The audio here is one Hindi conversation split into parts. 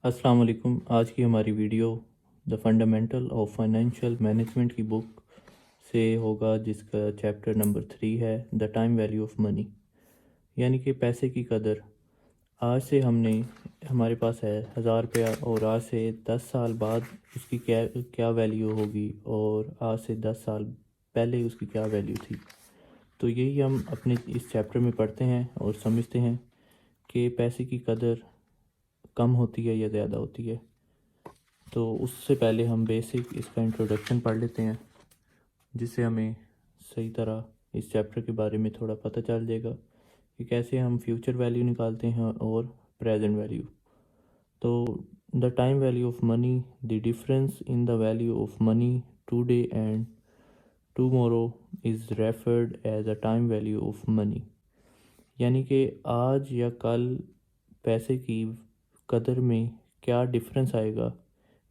अस्सलाम वालेकुम। आज की हमारी video the fundamental of financial management की बुक से होगा, जिसका चैप्टर नंबर 3 है the time value of money, यानी कि पैसे की कदर। आज से हमारे पास है 1000 रुपया, और आज से 10 साल बाद उसकी क्या क्या वैल्यू होगी, और आज से 10 साल पहले उसकी क्या वैल्यू थी। तो यही हम अपने इस चैप्टर में पढ़ते हैं और समझते हैं कि पैसे की कदर कम होती है या ज़्यादा होती है। तो उससे पहले हम बेसिक इसका इंट्रोडक्शन पढ़ लेते हैं, जिससे हमें सही तरह इस चैप्टर के बारे में थोड़ा पता चल जाएगा कि कैसे हम फ्यूचर वैल्यू निकालते हैं और प्रेजेंट वैल्यू। तो the time value of money, the difference in the value of money today and tomorrow is referred as a time value of money, यानी कि आज या कल पैसे की कदर में क्या डिफरेंस आएगा,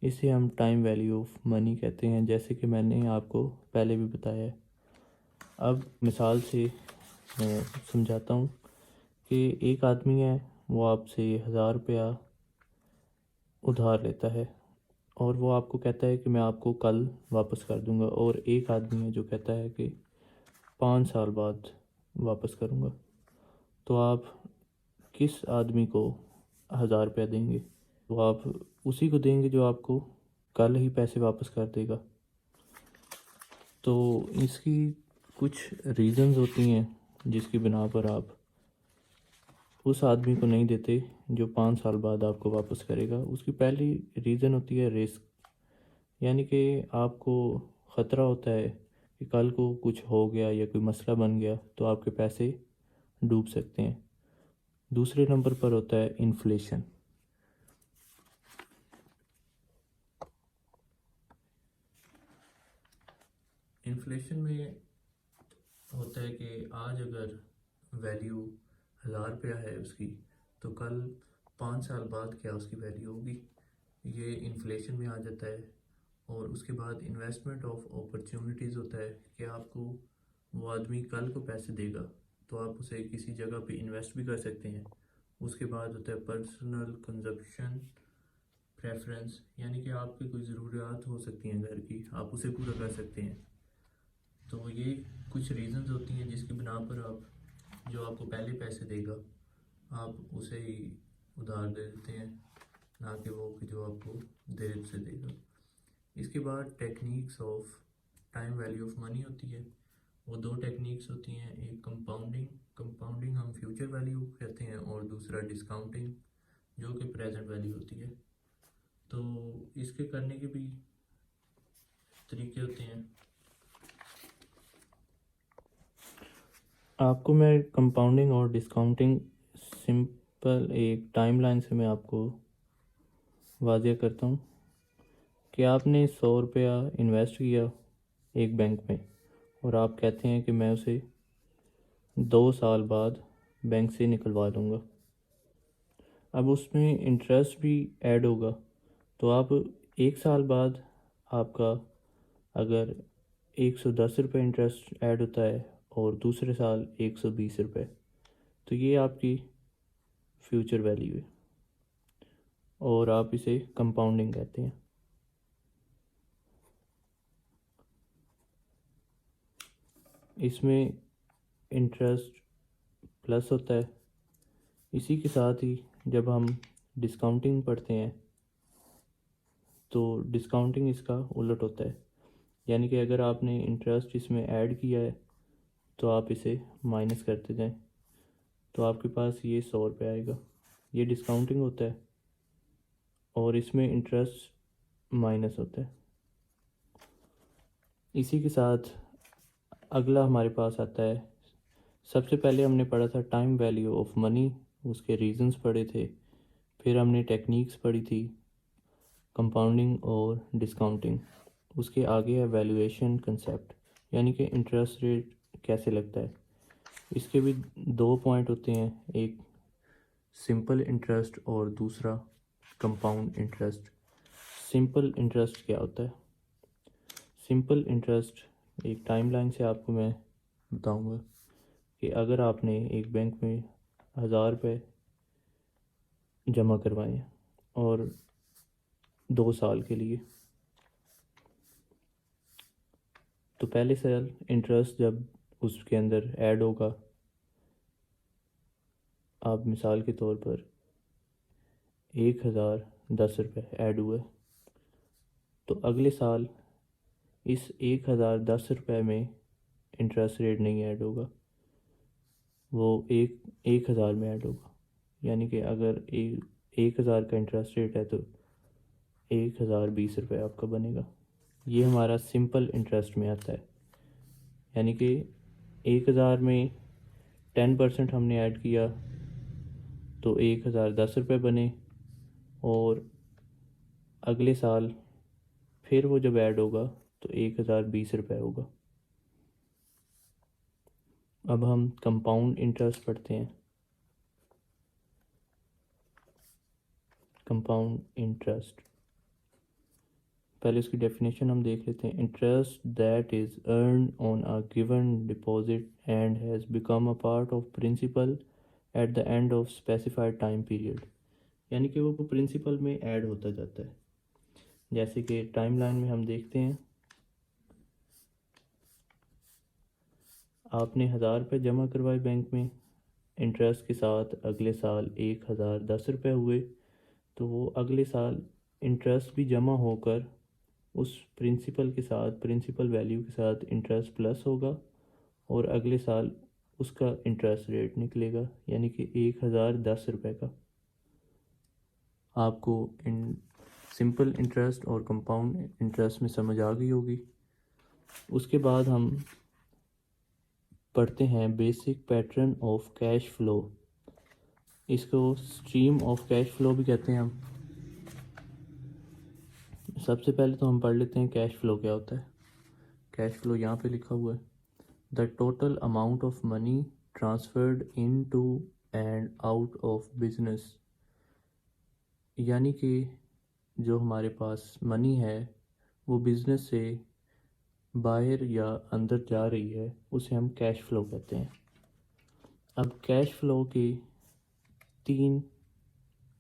इसे हम टाइम वैल्यू ऑफ मनी कहते हैं, जैसे कि मैंने आपको पहले भी बताया है। अब मिसाल से मैं समझाता हूँ कि एक आदमी है, वो आपसे 1000 रुपया उधार लेता है और वो आपको कहता है कि मैं आपको कल वापस कर दूंगा, और एक आदमी है जो कहता है कि 5 साल बाद वापस करूंगा। तो आप किस आदमी को 1000 रुपया देंगे? तो आप उसी को देंगे जो आपको कल ही पैसे वापस कर देगा। तो इसकी कुछ रीज़न्स होती हैं जिसकी बिना पर आप उस आदमी को नहीं देते जो 5 साल बाद आपको वापस करेगा। उसकी पहली रीज़न होती है रिस्क, यानी कि आपको ख़तरा होता है कि कल को कुछ हो गया या कोई मसला बन गया तो आपके पैसे डूब सकते हैं। दूसरे नंबर पर होता है इन्फ्लेशन। इन्फ्लेशन में होता है कि आज अगर वैल्यू 1000 रुपया है उसकी, तो कल 5 साल बाद क्या उसकी वैल्यू होगी, ये इन्फ्लेशन में आ जाता है। और उसके बाद इन्वेस्टमेंट ऑफ अपॉर्चुनिटीज़ होता है कि आपको वो आदमी कल को पैसे देगा तो आप उसे किसी जगह पे इन्वेस्ट भी कर सकते हैं। उसके बाद होता है पर्सनल कंजप्शन प्रेफरेंस, यानी कि आपकी कोई ज़रूरियात हो सकती हैं घर की, आप उसे पूरा कर सकते हैं। तो ये कुछ रीजंस होती हैं जिसकी बिना पर आप जो आपको पहले पैसे देगा आप उसे ही उधार दे देते हैं, ना कि वो कि जो आपको देर से देगा। इसके बाद techniques of time value of money होती है। वो दो टेक्निक्स होती हैं, एक कंपाउंडिंग, कंपाउंडिंग हम फ्यूचर वैल्यू कहते हैं, और दूसरा डिस्काउंटिंग जो कि प्रेजेंट वैल्यू होती है। तो इसके करने के भी तरीके होते हैं। आपको मैं कंपाउंडिंग और डिस्काउंटिंग सिंपल एक टाइमलाइन से मैं आपको वाज़िया करता हूँ कि आपने 100 रुपया इन्वेस्ट किया एक बैंक में, और आप कहते हैं कि मैं उसे 2 साल बाद बैंक से निकलवा लूँगा। अब उसमें इंटरेस्ट भी ऐड होगा, तो आप 1 साल बाद आपका अगर 110 रुपये इंटरेस्ट ऐड होता है और दूसरे साल 120 रुपये, तो ये आपकी फ्यूचर वैल्यू है और आप इसे कंपाउंडिंग कहते हैं। इसमें इंटरेस्ट प्लस होता है। इसी के साथ ही जब हम डिस्काउंटिंग पढ़ते हैं तो डिस्काउंटिंग इसका उलट होता है, यानी कि अगर आपने इंटरेस्ट इसमें ऐड किया है तो आप इसे माइनस करते जाएं, तो आपके पास ये 100 रुपये आएगा। ये डिस्काउंटिंग होता है और इसमें इंटरेस्ट माइनस होता है। इसी के साथ अगला हमारे पास आता है, सबसे पहले हमने पढ़ा था टाइम वैल्यू ऑफ मनी, उसके रीजंस पढ़े थे। फिर हमने टेक्निक्स पढ़ी थी, कंपाउंडिंग और डिस्काउंटिंग। उसके आगे है वैल्यूएशन कंसेप्ट, यानी कि इंटरेस्ट रेट कैसे लगता है। इसके भी दो पॉइंट होते हैं, एक सिंपल इंटरेस्ट और दूसरा कंपाउंड इंटरेस्ट। सिंपल इंटरेस्ट क्या होता है? सिंपल इंटरेस्ट एक टाइमलाइन से आपको मैं बताऊंगा कि अगर आपने एक बैंक में 1000 रुपये जमा करवाए हैं और 2 साल के लिए। तो पहले साल इंटरेस्ट जब उसके अंदर ऐड होगा, आप मिसाल के तौर पर 1010 रुपये ऐड हुए, तो अगले साल इस 1010 रुपये में इंटरेस्ट रेट नहीं ऐड होगा, वो 1000 में ऐड होगा। यानी कि अगर 1000 का इंटरेस्ट रेट है तो 1020 रुपये आपका बनेगा। ये हमारा सिंपल इंटरेस्ट में आता है। यानी कि 1000 में 10% हमने ऐड किया तो 1010 रुपये बने, और अगले साल फिर वो जब ऐड होगा तो 1020 रुपये होगा। अब हम कंपाउंड इंटरेस्ट पढ़ते हैं। कंपाउंड इंटरेस्ट, पहले इसकी डेफिनेशन हम देख लेते हैं। Interest that is earn on a given deposit and has become a part of principal at the end of specified time period. यानी कि वो प्रिंसिपल में ऐड होता जाता है। जैसे कि टाइमलाइन में हम देखते हैं, आपने 1000 रुपये जमा करवाए बैंक में, इंटरेस्ट के साथ अगले साल 1010 रुपये हुए, तो वो अगले साल इंटरेस्ट भी जमा होकर उस प्रिंसिपल के साथ, प्रिंसिपल वैल्यू के साथ इंटरेस्ट प्लस होगा, और अगले साल उसका इंटरेस्ट रेट निकलेगा, यानी कि 1010 रुपये का। आपको इन सिंपल इंटरेस्ट और कंपाउंड इंटरेस्ट में समझ आ गई होगी। उसके बाद हम पढ़ते हैं basic pattern of cash flow. इसको स्ट्रीम ऑफ कैश फ्लो भी कहते हैं हम। सबसे पहले तो हम पढ़ लेते हैं कैश फ्लो क्या होता है। कैश फ्लो यहाँ पे लिखा हुआ है, the total amount of money transferred into and out of business. यानी कि जो हमारे पास मनी है वो बिज़नेस से बाहर या अंदर जा रही है, उसे हम कैश फ्लो कहते हैं। अब कैश फ्लो के 3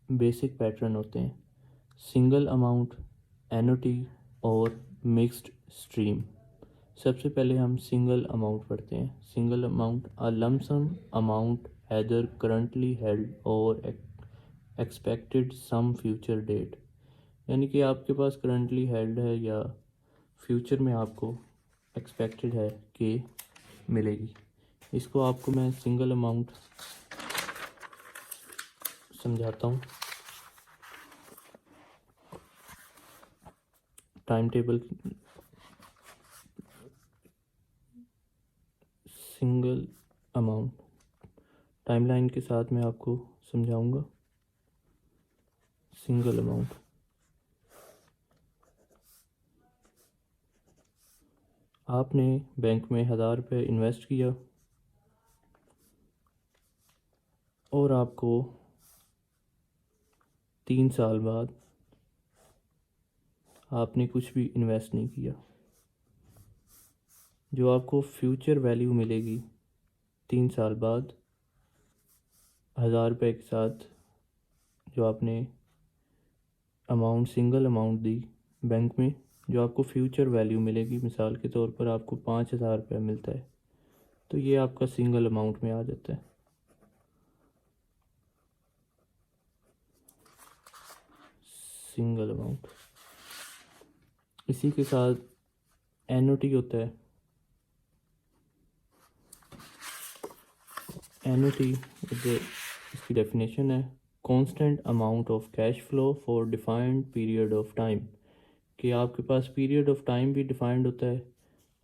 बेसिक पैटर्न होते हैं, सिंगल अमाउंट, एन्युटी और मिक्स्ड स्ट्रीम। सबसे पहले हम सिंगल अमाउंट पढ़ते हैं। Single amount, a lump sum amount either currently held और एक्सपेक्टेड सम फ्यूचर डेट। यानी कि आपके पास करंटली हेल्ड है या फ्यूचर में आपको एक्सपेक्टेड है कि मिलेगी। इसको आपको मैं सिंगल अमाउंट समझाता हूँ। Time table, single amount timeline के साथ मैं आपको समझाऊंगा। सिंगल अमाउंट, आपने बैंक में 1000 रुपये इन्वेस्ट किया और आपको 3 साल बाद आपने कुछ भी इन्वेस्ट नहीं किया। जो आपको फ्यूचर वैल्यू मिलेगी 3 साल बाद 1000 रुपये के साथ, जो आपने अमाउंट सिंगल अमाउंट दी बैंक में, जो आपको फ्यूचर वैल्यू मिलेगी, मिसाल के तौर पर आपको 5000 रुपये मिलता है, तो ये आपका सिंगल अमाउंट में आ जाता है। Single amount. इसी के साथ एन्युटी होता है। एन्युटी इसकी डेफिनेशन है, constant amount of cash flow for defined period of time. कि आपके पास पीरियड ऑफ टाइम भी डिफाइंड होता है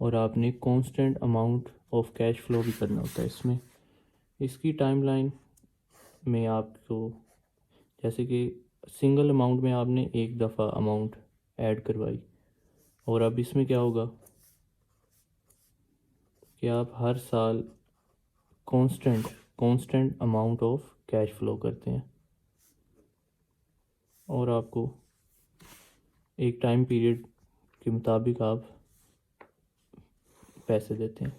और आपने constant amount of cash flow भी करना होता है इसमें। इसकी टाइमलाइन में आपको, जैसे कि सिंगल अमाउंट में आपने एक दफ़ा अमाउंट ऐड करवाई, और अब इसमें क्या होगा कि आप हर साल constant amount of cash flow करते हैं, और आपको एक टाइम पीरियड के मुताबिक आप पैसे देते हैं।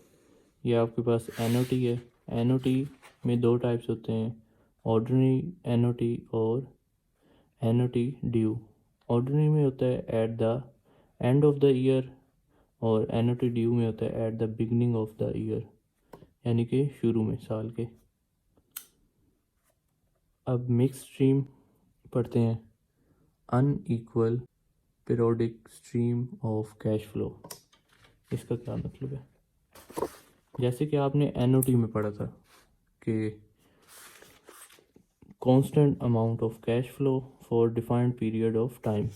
ये आपके पास एन्युटी है। एन्युटी में 2 टाइप्स होते हैं, ऑर्डिनरी एन्युटी और एनोटी ड्यू। ऑर्डिनरी में होता है eight the end of the year और एनोटी ड्यू में होता है at the beginning of the year, यानी कि शुरू में साल के। अब मिक्स स्ट्रीम पढ़ते हैं। Unequal periodic stream of cash flow, इसका क्या मतलब है? जैसे कि आपने एनओटी में पढ़ा था कि constant amount of cash flow for defined period of time,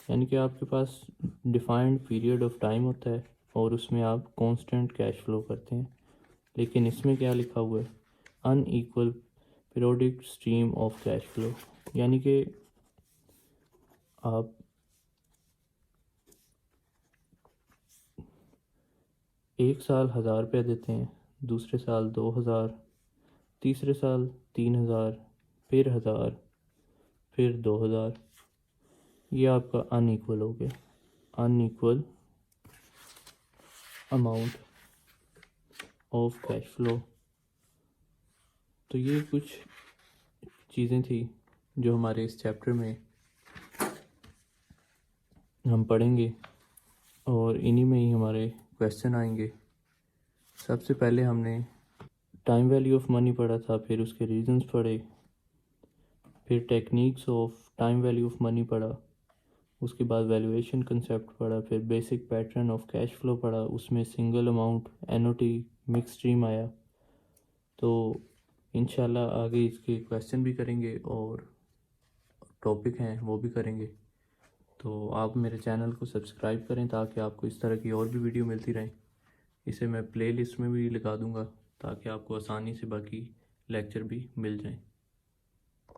यानी कि आपके पास डिफाइंड पीरियड ऑफ टाइम होता है और उसमें आप कांस्टेंट कैश फ्लो करते हैं। लेकिन इसमें क्या लिखा हुआ है? Unequal periodic stream of cash flow, यानी कि आप एक साल 1000 रुपया देते हैं, दूसरे साल 2000, तीसरे साल 3000, फिर 1000, फिर 2000। ये आपका अनइक्वल हो गया, unequal amount of cash flow. तो ये कुछ चीज़ें थी जो हमारे इस चैप्टर में हम पढ़ेंगे और इन्हीं में ही हमारे क्वेश्चन आएंगे। सबसे पहले हमने टाइम वैल्यू ऑफ मनी पढ़ा था, फिर उसके रीजंस पढ़े, फिर techniques of time value of money पढ़ा, उसके बाद वैल्यूएशन कंसेप्ट पढ़ा, फिर basic pattern of cash flow पढ़ा, उसमें single amount, NOT, mix stream आया। तो इंशाल्लाह आगे इसके क्वेश्चन भी करेंगे और टॉपिक हैं वो भी करेंगे। तो आप मेरे चैनल को सब्सक्राइब करें ताकि आपको इस तरह की और भी वीडियो मिलती रहें। इसे मैं प्लेलिस्ट में भी लगा दूंगा ताकि आपको आसानी से बाकी लेक्चर भी मिल जाएं।